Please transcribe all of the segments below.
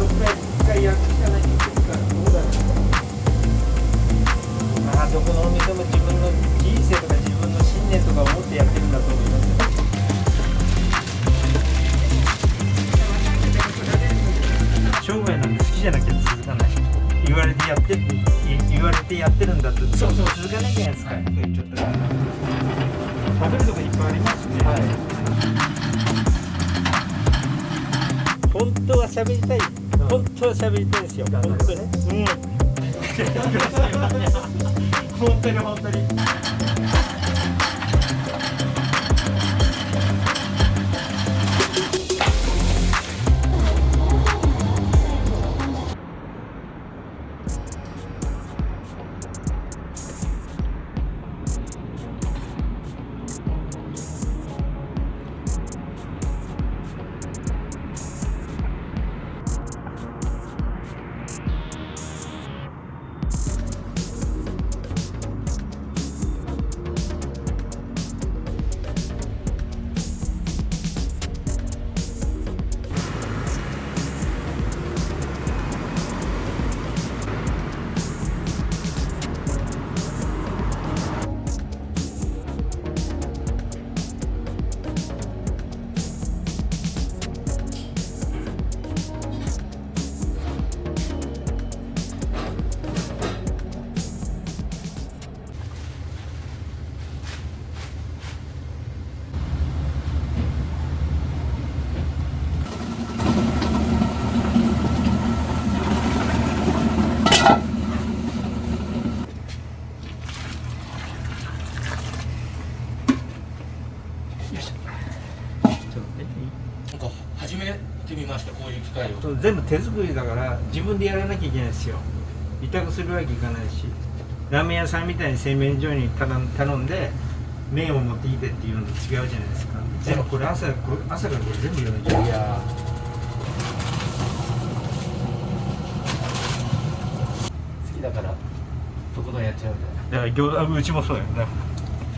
のくらい一回やっていかないといけないからどうだろう。まあどこのお店も自分の人生とか自分の信念とかを持ってやってるんだと思いますよ。商売なんで好きじゃなきゃ続かない。言われてやってるんだってそう続かないじゃないですか。言っちゃったら食べるとこいっぱいありますね。はい、本当は喋りたい。本当は喋りたいですよ。本当に。本当に本当に。初めて見ました、こういう機械を。全部手作りだから自分でやらなきゃいけないですよ。委託するわけいかないし、ラーメン屋さんみたいに製麺所に頼んで麺を持ってきてっていうのと違うじゃないですか。全部これ朝からこれ全部やらなきゃいけない。いや好きだからとことんやっちゃうみたいな。だからうちもそうよね。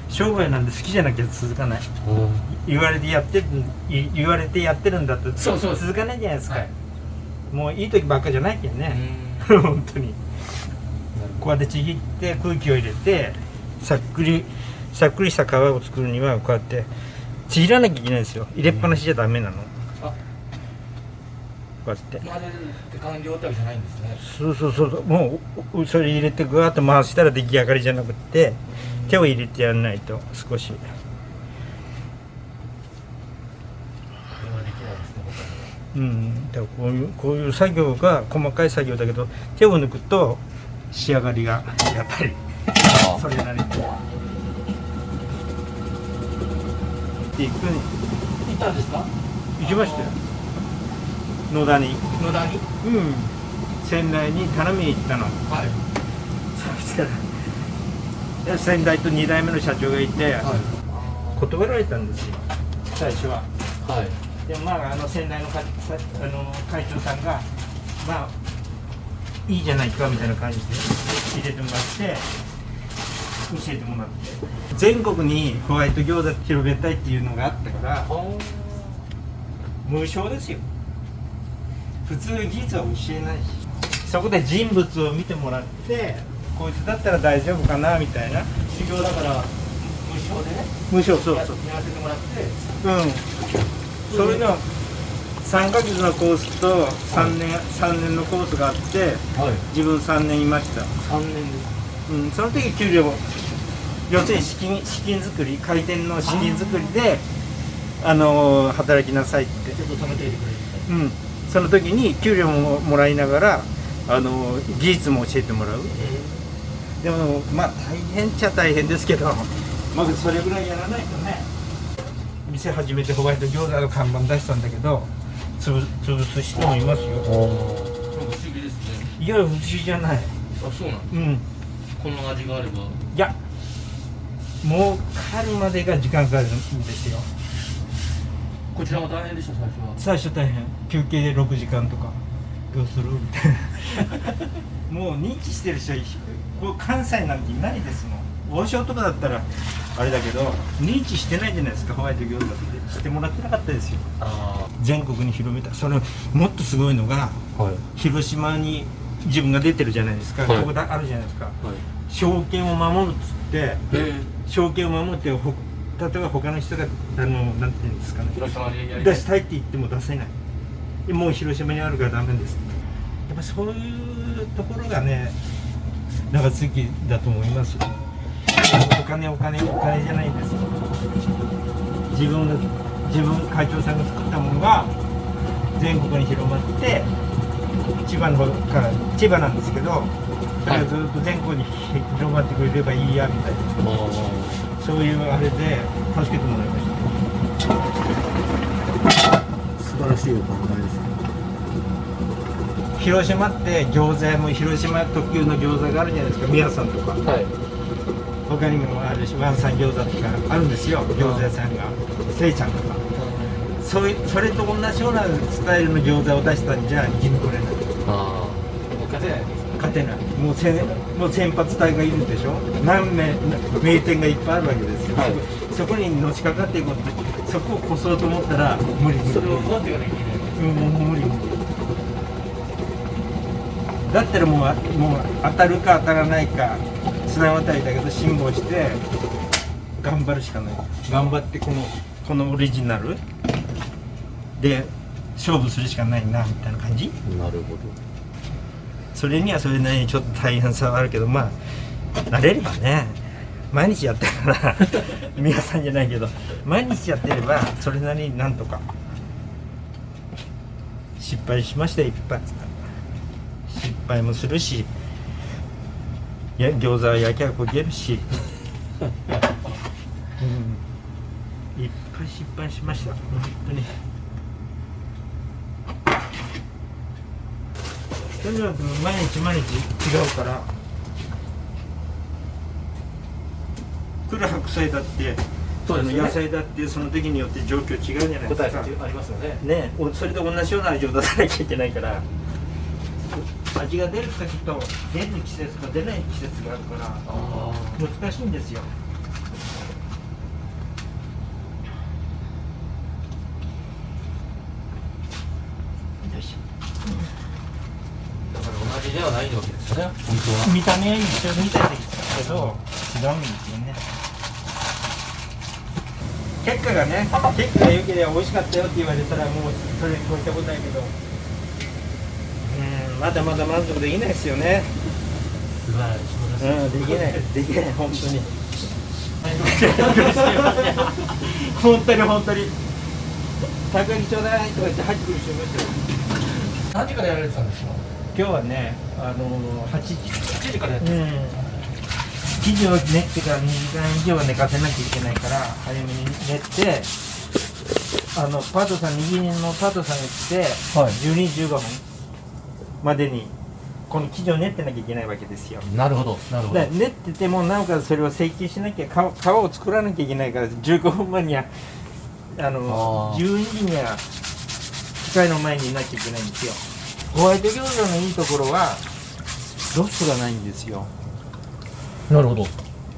商売なんで好きじゃなきゃ続かない。言われてやってるんだってそう続かないじゃないですか。はい、もういい時ばっかじゃないけんね。本当にこうやってちぎって空気を入れてさっくりした皮を作るにはこうやってちぎらなきゃいけないんですよ。入れっぱなしじゃダメなの。こうやって混ぜるって完了ってわけじゃないんですね。そうもうそれ入れてぐわっと回したら出来上がりじゃなくて手を入れてやらないと少し。だからこういう作業が細かい作業だけど手を抜くと仕上がりがやっぱりそれなりに行ったんですか？行きましたよ。野田に仙台に頼みに行ったの。はい、そしたら先代と2代目の社長がいて、断られたんですよ最初は。でも先代の会長さんがまあいいじゃないかみたいな感じで入れてもらって教えてもらって全国にホワイト餃子広げたいっていうのがあったから無償ですよ。普通技術は教えないし、そこで人物を見てもらってこいつだったら大丈夫かなみたいな。修行だから無償でね。無償そうやらせてもらって。それの3ヶ月のコースと3年のコースがあって、自分3年いました。3年です。その時給料要するに資金作り、開店の資金作りで働きなさいってちょっと貯めていてくれる。その時に給料ももらいながら技術も教えてもらう。でもまあ大変っちゃ大変ですけど、まずそれぐらいやらないとね。店始めてホワイト餃子の看板出したんだけど潰す人もいますよ。不思議ですね。いや不思議じゃない。そうなんです。この味があれば。いやもうかかるまでが時間かかるんですよ。こちらも大変でした。最初大変。休憩で6時間とかどうするみたいなもう認知してる人こう関西なんていないですもん。王将とかだったらあれだけど認知してないじゃないですか。ホワイト餃子ってしてもらってなかったですよ。全国に広めた。そのもっとすごいのが、はい、広島に自分が出てるじゃないですか、はい、ここだあるじゃないですか、はい、証券を守るっつって、証券を守って例えば他の人がなんていうんですかね、出したいって言っても出せない。もう広島にあるからダメです。やっぱそういうところがね長続きだと思いますよ。お金じゃないんですよ。自分会長さんが作ったものが全国に広まって、千葉の方から千葉なんですけど、それがずっと全国に広まってくれればいいやみたいな、そういうあれで助けてもらいました。素晴らしいお考えですね。広島って餃子屋も広島特有の餃子があるじゃないですか。宮さんとか、はい、他にもあるし、ワンさん餃子とかあるんですよ、餃子屋さんが。せいちゃんとか、それと同じようなスタイルの餃子を出したんじゃ生き残れない。勝てない。勝てない。もう先発隊がいるでしょ。何名名店がいっぱいあるわけですよ、はい、そこにのしかかっていこうって、そこを越そうと思ったら無理。それを待っていかなきゃいけない。もう無理。だったらもう当たるか当たらないか綱渡りだけど辛抱して頑張るしかない。頑張ってこのオリジナルで勝負するしかないなみたいな感じ。なるほど。それにはそれなりにちょっと大変さはあるけど、まあ慣れればね、毎日やってるから皆さんじゃないけど毎日やってればそれなりになんとか。失敗しましたよ、いっぱい。失敗もするし、餃子は焼きゃ焦げるし、いっぱい失敗しました、本当に。とにかく毎日違うから、来る白菜だって、そうですね、野菜だってその時によって状況違うじゃないですか。ありますよね。ね、それと同じような味を出さなきゃいけないから。味が出る時と出る季節と出ない季節があるから難しいんですよ。よいしょ。だから同じではないわけですよね、本当は。見た目は一緒みたいですけど違うんですよね。結果が良ければ美味しかったよって言われたらもうそれに越したことないけど、まだまだ満足できないですよね。素晴らしい。できない、本当に。本当に。たこ焼きちょうだいとか言って入ってくる人いましたよ。何時からやられてたんですか？今日はね、8時。8時からやってた。生地を練ってから2時間以上は寝かせなきゃいけないから早めに練って、パートさん、右のパートさんが来て、はい、12時15分までにこの生地を練ってなきゃいけないわけですよ。なるほど、なるほど。練っててもなおかつそれを成形しなきゃ、皮を作らなきゃいけないから、15分前には12時には機械の前にいなきゃいけないんですよ。ホワイト餃子のいいところはロスがないんですよ。なるほど。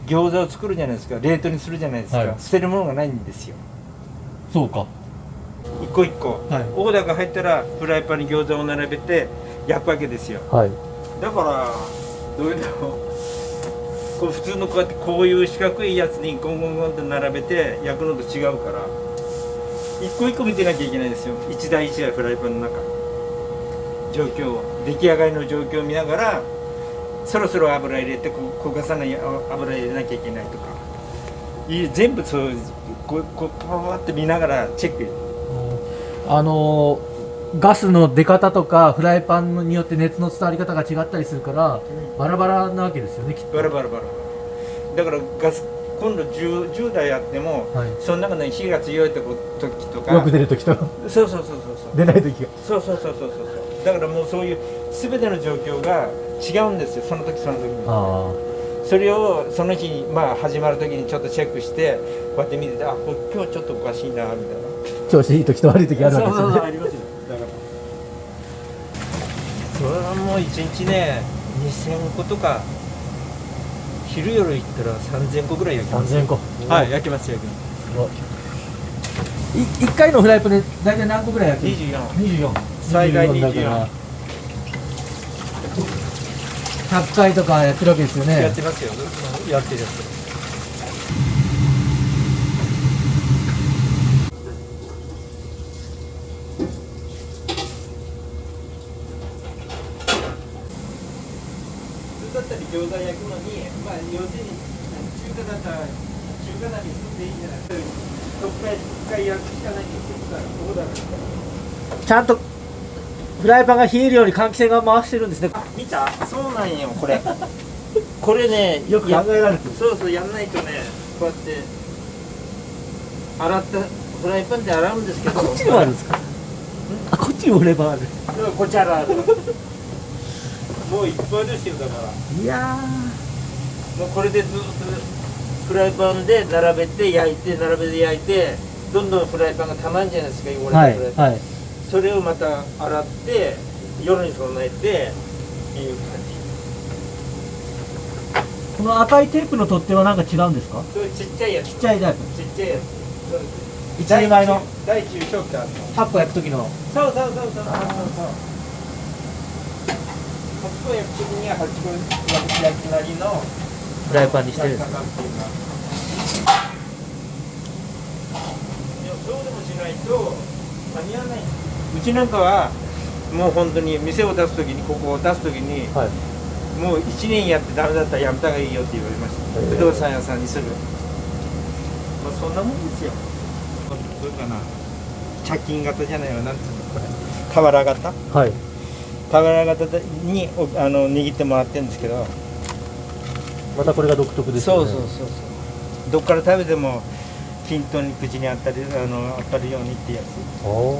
餃子を作るじゃないですか、冷凍にするじゃないですか、はい、捨てるものがないんですよ。そうか。一個一個、はい、オーダーが入ったらフライパンに餃子を並べて焼くわけですよ。はい、だからどういうのこう普通のこうやってこういう四角いやつにゴンゴンゴンって並べて焼くのと違うから、一個一個見てなきゃいけないですよ。一台一台フライパンの中状況を、出来上がりの状況を見ながら、そろそろ油入れて焦がさない油入れなきゃいけないとか、全部そうこうパワーって見ながらチェック。ガスの出方とかフライパンによって熱の伝わり方が違ったりするから、バラバラなわけですよね、きっと。バラ。だから今度10台あっても、はい、その中で火が強い時とか、よく出る時とそう出ない時が、そうだからもうそういう全ての状況が違うんですよ、その時に。それをその日に始まる時にちょっとチェックしてこうやって見てて、今日ちょっとおかしいなみたいな。調子いい時と悪い時あるわけですよね。そうありますよ。だからそれはもう1日ね2000個とか昼夜行ったら3000個ぐらい焼きます3000個。はい焼きます焼きますすごい。1回のフライパンで大体何個ぐらい焼ける24 24最大24だから100回とかやってるわけですよね。やってますよやってるやつだったら餃子焼くのに、まあ、要するに中華だったら中華鍋にすんでいいんじゃないですか。一回焼くしかないんですよ。だからここだからちゃんとフライパンが冷えるように換気扇が回してるんですね。見た？そうなんよこれ。これねよく考えられてる。そうそうやんないとねこうやって洗ったフライパンで洗うんですけど。こっちにもあるんですか？あ、こっちにもフライパンある。こっち洗う。もういっぱいですよだから。いやもうこれでずっとフライパンで並べて焼いて並べて焼いてどんどんフライパンがたまんじゃないですか汚れー。たはいフライパン、はい。それをまた洗って夜に備えていう感じ。この赤いテープの取っ手はなんか違うんですか？それちっちゃいやつちっちゃいタイプ。ちっちゃいやつそうです一人前の大中小ってあるの8個焼く時の。そう8個焼く時には8個焼きなりのフライパンにしてるんです。かかっていうかでもそうでもしないと間に合わない。うちなんかはもう本当に店を出す時にここを出す時にはい。もう1年やってダメだったらやめた方がいいよって言われました不動産屋さんにする。まあそんなもんですよ。どうかな茶巾型じゃないわなんつうのこれ俵型はい。俵型に握ってもらってるんですけどまたこれが独特ですよね。そうどっから食べても均等に口に当たるようにってやつお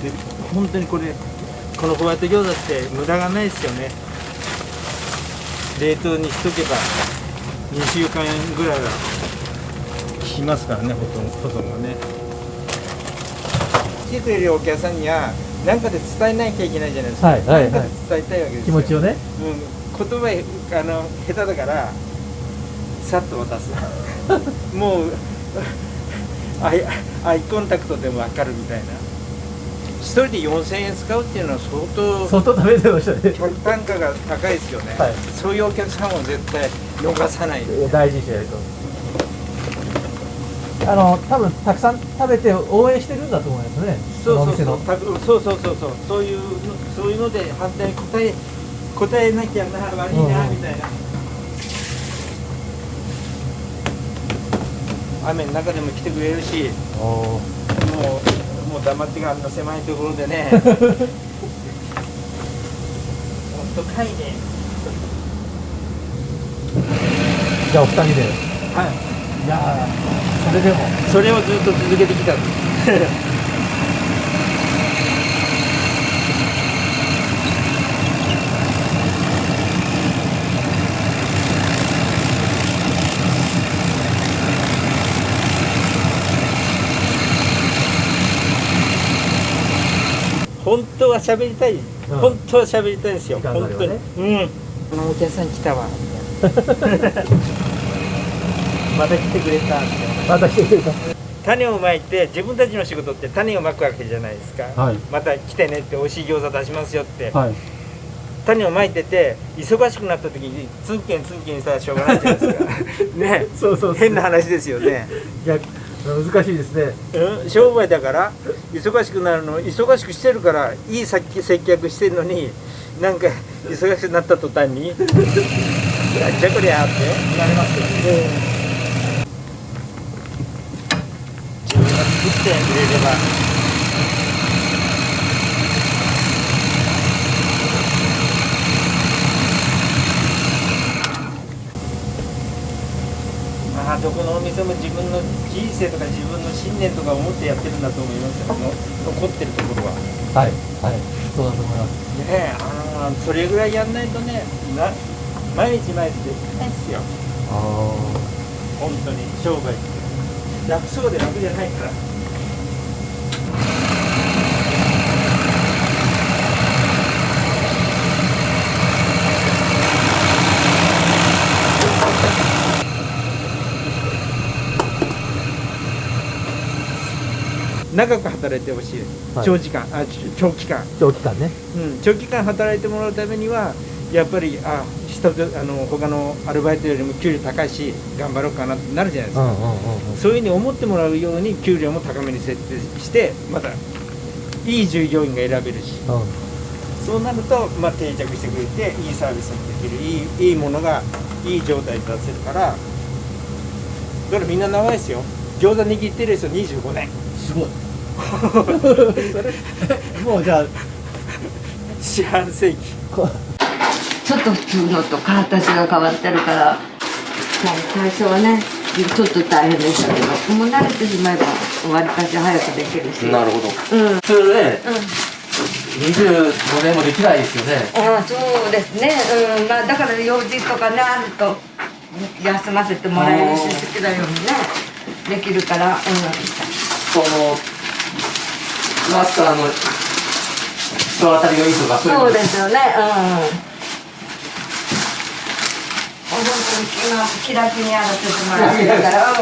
で本当にこのホワイト餃子って無駄がないですよね。冷凍にしとけば2週間ぐらいはしますからね保存がね。来てくれるお客さんには何かで伝えなきゃいけないじゃないですか、はいはいはい何かで伝えたいわけですよ。気持ちをね。言葉下手だからさっと渡すもうアイコンタクトでも分かるみたいな。一人で4000円使うっていうのは相当食べてましたね。単価が高いですよね、はいそういうお客さんを絶対逃さない。大事にしないと。多分たくさん食べて応援してるんだと思いますね。そうこのお店のそういうので反対に答えなきゃな悪いなみたいな。雨の中でも来てくれるしもう黙ってあんな狭いところでねほんとかいね。じゃあお二人で。はいいやー、それでも。それをずっと続けてきたんです本当は喋りたい、本当は喋りたいですよ、時間があ本ればね当に。このお客さん来たわみたいなまた来てくれたみたいな。また来てくれた。種をまいて自分たちの仕事って種をまくわけじゃないですか、はいまた来てねって美味しい餃子出しますよって、はい。種をまいてて忙しくなった時にツンケンしたらしょうがないじゃないですかね。そう変な話ですよね。いや、難しいですね。商売だから忙しくなるの忙しくしてるからいい接客してるのになんか忙しくなった途端にやっちゃこりゃって言われますよね。自分が作ってくれれば。まあどこのお店も自分の人生とか自分の信念とか思ってやってるんだと思いますよ残ってるところは。はいはい。そうだと思います。ねえそれぐらいやんないとね毎日できないですよ本当に商売って楽そうで楽じゃないから。長く働いてほしい、はい長期間、長期間ね。長期間働いてもらうためにはやっぱり他のアルバイトよりも給料高いし頑張ろうかなってなるじゃないですか、そういうふうに思ってもらうように給料も高めに設定してまたいい従業員が選べるし、そうなると、定着してくれていいサービスもできる、いいものがいい状態で出せるから、だからみんな長いですよ。餃子握ってる人25年。すごい。もうじゃあ四半世紀。ちょっと普通のと形が変わってるから、最初はねちょっと大変でしたけど、もう慣れてしまえばわりかし早くできるし。なるほど。普通ね、25年もできないですよね。そうですね。だから用事とかねあると休ませてもらえるし好きなようにねできるから。そのマスターの人当たりがいいとかそうですよね。本当に今気楽にやらせてもらってるから。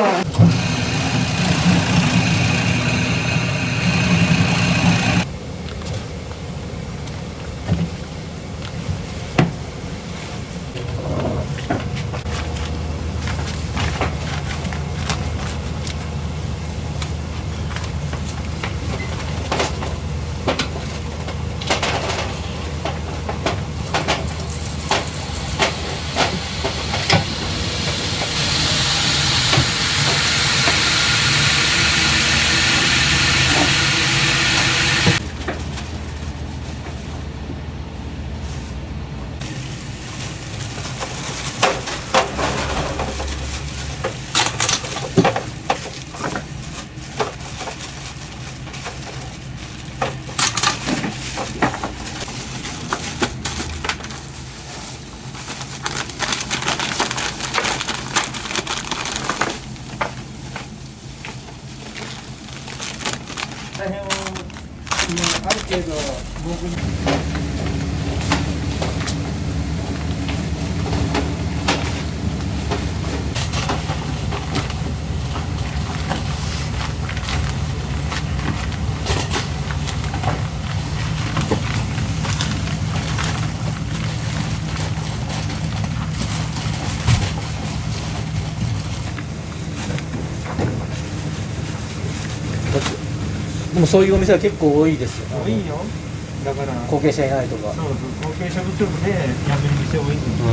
大変ある程度僕に。でもそういうお店は結構多いですよね。いいよ。だから後継者いないとか。そう後継者不足で辞める店多いんですよ。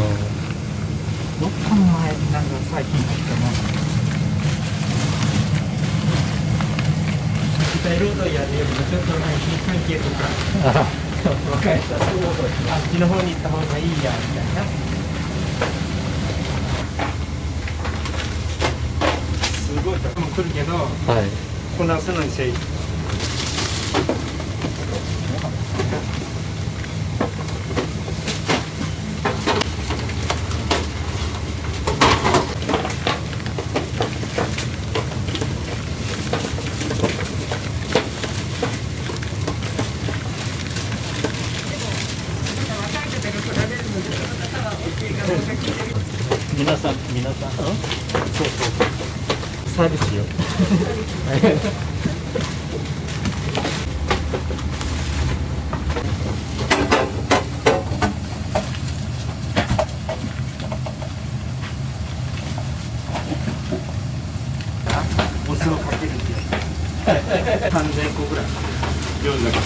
どっかの前なんか最近入ったな。北ロードやるよりもちょっと前に関係とか若い人はあっちの方に行った方がいいやみたいな。すごい人も来るけど、こなすのに精一杯。皆さん、そうサービスよ。お酢をかけるって3000個ぐらい量だから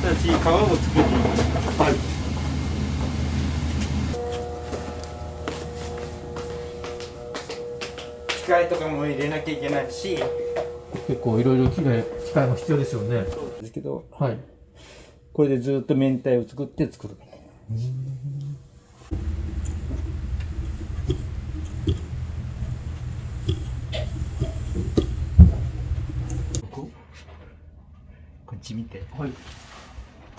私皮を作ります。はい。機械とかも入れなきゃいけないし。結構いろいろ機械も必要ですよね。そうですけど、はい。これでずっと明太を作って作る。こっち見て。はい。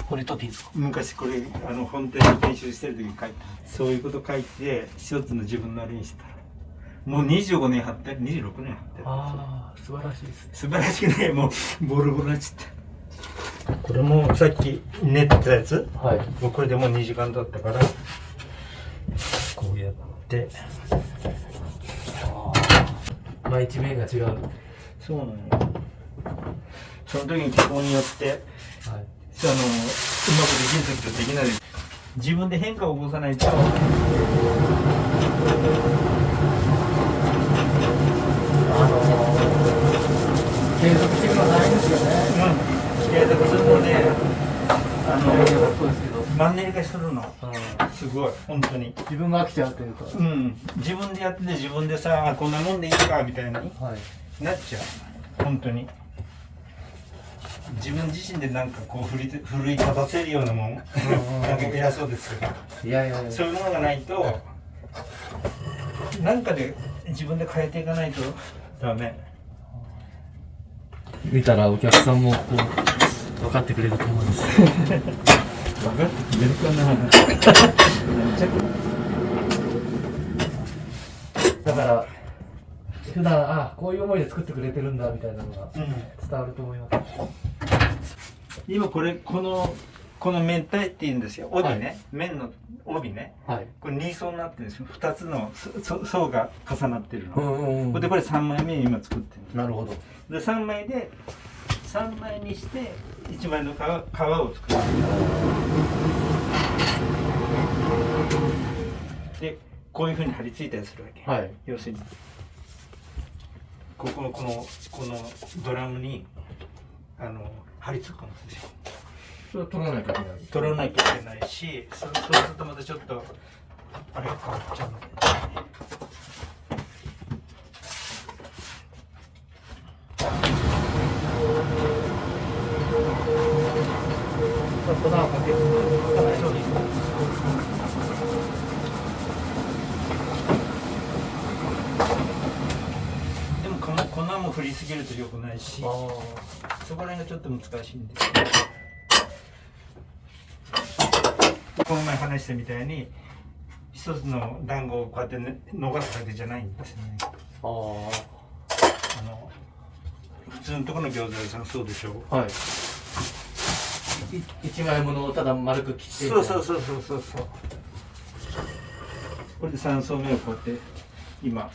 これ取っていいですか？昔これ本店で研修してる時に書いた。そういうこと書いて一つの自分なりにした。もう25年貼ってる、26年貼ってる。ああ、素晴らしいですね。素晴らしくね、もうボロボロになっちゃった。これもさっき練ったやつ、はい。もうこれでもう2時間経ったからこうやってまあ一面が違う。はい。そうなのよ。その時に気候によってうまくできる時とできない時、自分で変化を起こさないと継続していくのは大変ですよね。いやだからそれもねそうですけど。マンネリ化するのすごい本当に。自分が飽きちゃうというか。自分でやってて自分でさあこんなもんでいいかみたいなにはい。なっちゃう本当に。自分自身でなんかこう奮い立たせるようなもんなんか偉そうですけど、いやいやいや。そういうものがないとなんかで自分で変えていかないとダメ。見たらお客さんもこう分かってくれると思うんです。分かってくれるかなだから普段こういう思いで作ってくれてるんだみたいなのが伝わると思います。今この明太って言うんですよ。帯ね、はい麺の帯ね。はい。これ2層になってるんですよ。2つの層が重なってるの。うん。これ3枚目今作ってるなるほど。で3枚にして1枚の皮を作る。でこういうふうに貼り付いたりするわけ。はい。要するにこのドラムに貼り付くんですよ。それは取らないといけない。取らなきゃいけないし、そうするとまたちょっとあれが変わっちゃうので、粉をかけずにそうです。でも粉も振りすぎると良くないし、そこら辺がちょっと難しいんです。この前話したみたいに一つの団子をこうやって逃すだけじゃないんですね。普通のところの餃子屋さんそうでしょう。はい。一枚ものをただ丸く切って。そう。これで3層目をこうやって今。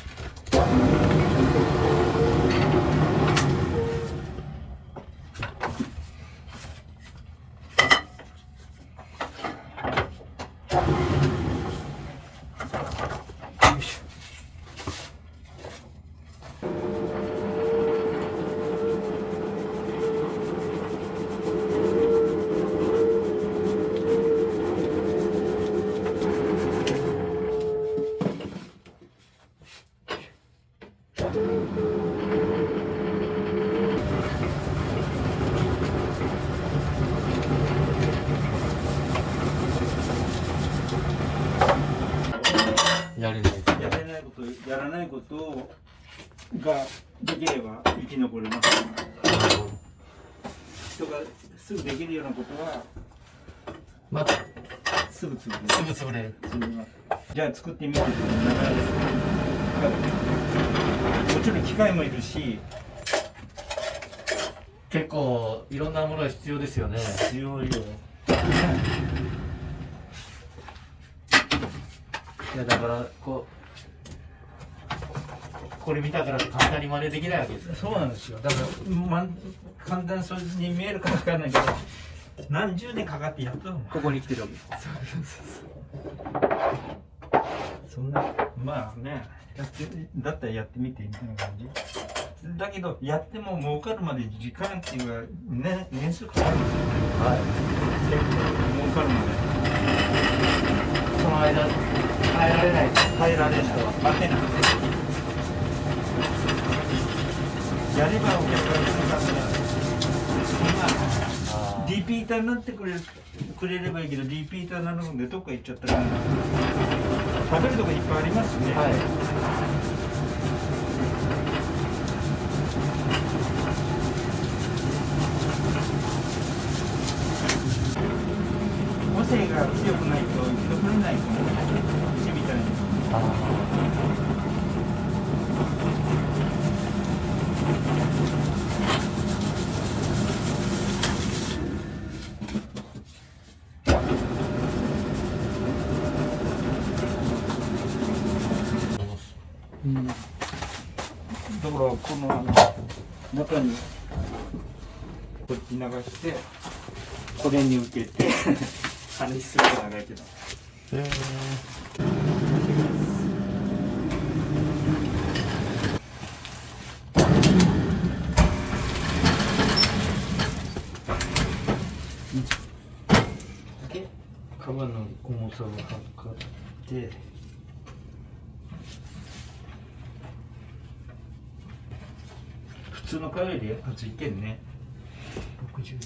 やれないです。やらないことができれば生き残れます。人がすぐできるようなことはまあ、すぐ潰れる。潰れる。じゃあ作ってみてなかなかもちろん機械もいるし結構いろんなものが必要ですよね。必要よ。いやだからこれ見たから簡単に真似できないわけですよ。そうなんですよ。だから、簡単そうに見えるかわかんないけど何十年かかってやったの。ここに来てるわけです。そんなまあねだったらやってみてみたいな感じだけど、やっても儲かるまで時間っていうか、ね、年数かかるんですよね。はい。結構儲かるまでその間耐えられない。耐えられる人は待てない。やればお客が来るから、リピーターになってくれればいいけど、リピーターになるのでどっか行っちゃったら食べるとこいっぱいありますね。はい。個性が強くないと生き残れないと思う。うちみたいに。だからこの中にこっち流してこれに受けてあれすると長いけど。カバの重さを測って普通の革より厚いけんね。60。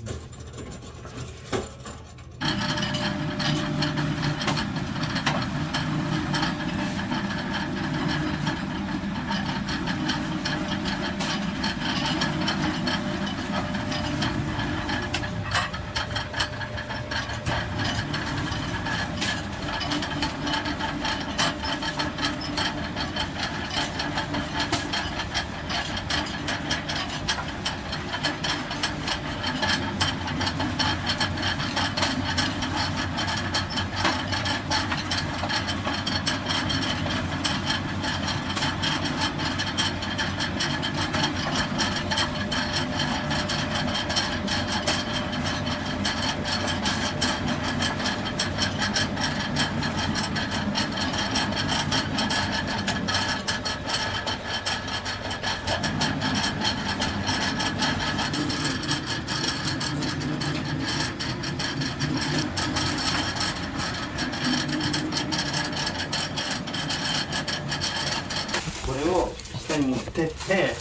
これを下に持ってって、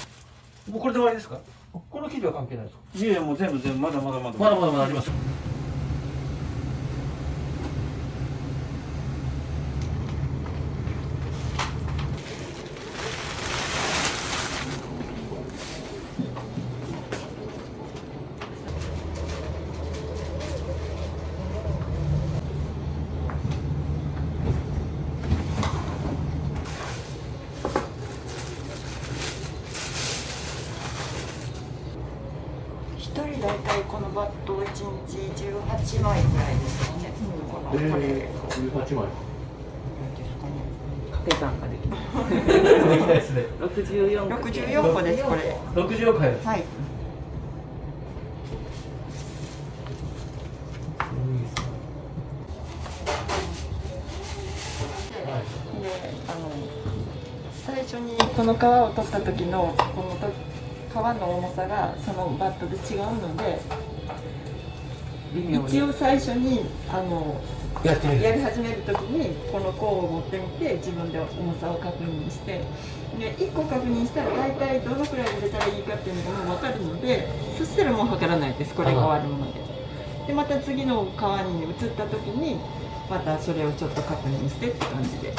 もうこれで終わりですか？この生地は関係ないですか？いやいやもう全部まだまだまだまだあります。一人大体このバットを1日18枚ぐらいですよね。これ18枚。なんですかね。掛け算ができる。できないですね。64個ですこれ。64回です。はい。で最初にこの皮を取った時のこの皮の重さがそのバットで違うので、一応最初にやり始める時にこの甲を持ってみて自分で重さを確認して、で1個確認したら大体どのくらい入れたらいいかっていうのがもう分かるので、そしたらもう測らないです、これが終わるので。でまた次の皮に移った時にまたそれをちょっと確認してって感じで。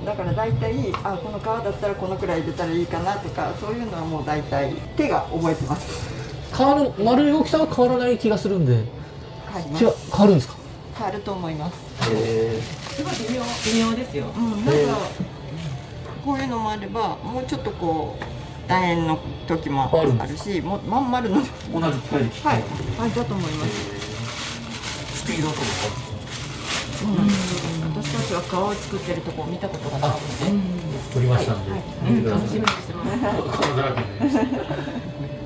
だから大体この皮だったらこのくらい入れたらいいかなとか、そういうのはもう大体手が覚えてます。皮の丸い大きさは変わらない気がするんで。変わります。変わるんですか？変わると思います。すごい微妙ですよ。なんかこういうのもあれば、もうちょっとこう楕円の時もあるし、もうまん丸の同じ機械で。はい、だと思います。スピードとか。私たちは皮を作ってるとこを見たことがないので、取りましたんで。見てください。楽しみにしてます。このだらけで。